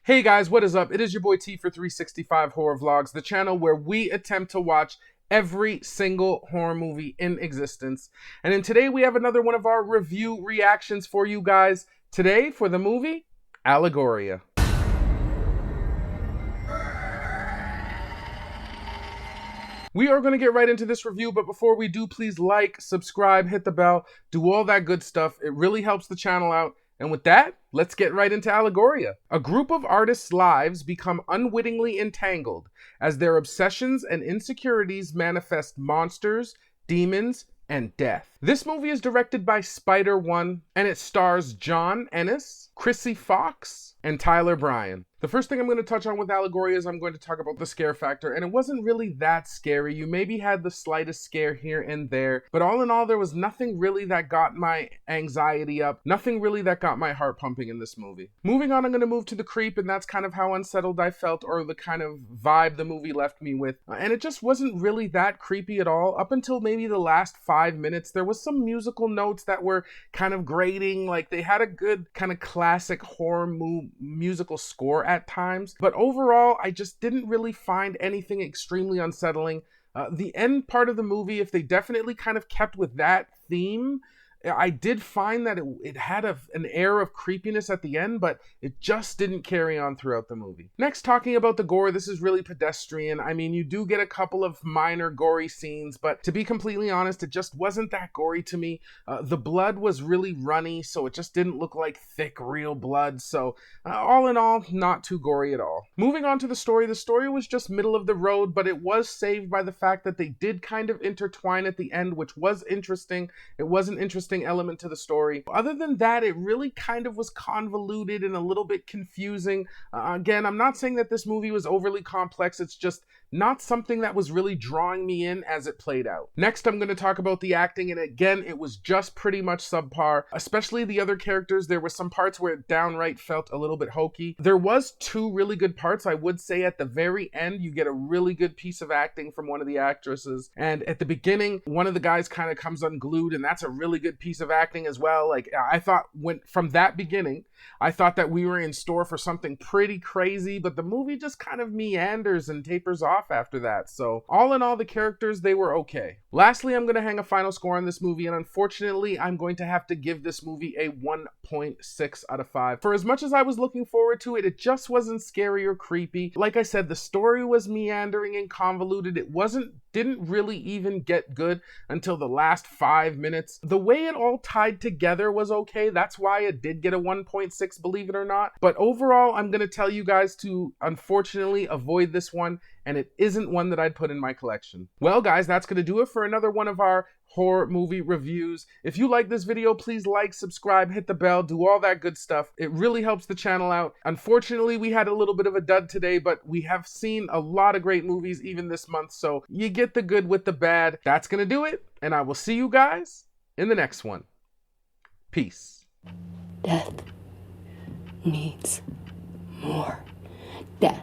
Hey guys, what is up? It is your boy T for 365 Horror Vlogs, the channel where we attempt to watch every single horror movie in existence. And then today we have another one of our review reactions for you guys. Today for the movie, Allegoria. We are going to get right into this review, but before we do, please like, subscribe, hit the bell, do all that good stuff. It really helps the channel out. And with that, let's get right into Allegoria. A group of artists' lives become unwittingly entangled as their obsessions and insecurities manifest monsters, demons, and death. This movie is directed by Spider-One, and it stars John Ennis, Chrissy Fox, and Tyler Bryan. The first thing I'm going to touch on with Allegoria is I'm going to talk about the scare factor, and it wasn't really that scary. You maybe had the slightest scare here and there, but all in all, there was nothing really that got my anxiety up, nothing really that got my heart pumping in this movie. Moving on, I'm going to move to the creep, and that's kind of how unsettled I felt, or the kind of vibe the movie left me with. And it just wasn't really that creepy at all. Up until maybe the last 5 minutes, there was some musical notes that were kind of grating, like they had a good kind of classic horror musical score at times, but overall I just didn't really find anything extremely unsettling. The end part of the movie, if they definitely kind of kept with that theme, I did find that it had an air of creepiness at the end, but it just didn't carry on throughout the movie. Next, talking about the gore, this is really pedestrian. I mean, you do get a couple of minor gory scenes, but to be completely honest, it just wasn't that gory to me. The blood was really runny, so it just didn't look like thick, real blood. So all in all, not too gory at all. Moving on to the story was just middle of the road, but it was saved by the fact that they did kind of intertwine at the end, which was interesting. It was an interesting element to the story. Other than that, it really kind of was convoluted and a little bit confusing. Again, I'm not saying that this movie was overly complex. It's just not something that was really drawing me in as it played out. Next, I'm going to talk about the acting, and again, it was just pretty much subpar, especially the other characters. There were some parts where it downright felt a little bit hokey. There was two really good parts. I would say at the very end, you get a really good piece of acting from one of the actresses, and at the beginning, one of the guys kind of comes unglued, and that's a really good piece of acting as well. Like, I thought from that beginning, I thought that we were in store for something pretty crazy, but the movie just kind of meanders and tapers off after that. So all in all, the characters, they were okay. Lastly, I'm going to hang a final score on this movie, and unfortunately, I'm going to have to give this movie a 1.6 out of 5. For as much as I was looking forward to it, it just wasn't scary or creepy. Like I said, the story was meandering and convoluted. It didn't really even get good until the last 5 minutes. The way it all tied together was okay. That's why it did get a 1.6, believe it or not. But overall, I'm going to tell you guys to unfortunately avoid this one, and it isn't one that I'd put in my collection. Well, guys, that's going to do it for another one of our horror movie reviews. If you like this video, please like, subscribe, hit the bell, do all that good stuff. It really helps the channel out. Unfortunately, we had a little bit of a dud today, but we have seen a lot of great movies even this month, so you get the good with the bad. That's going to do it, and I will see you guys in the next one. Peace. Death needs more death.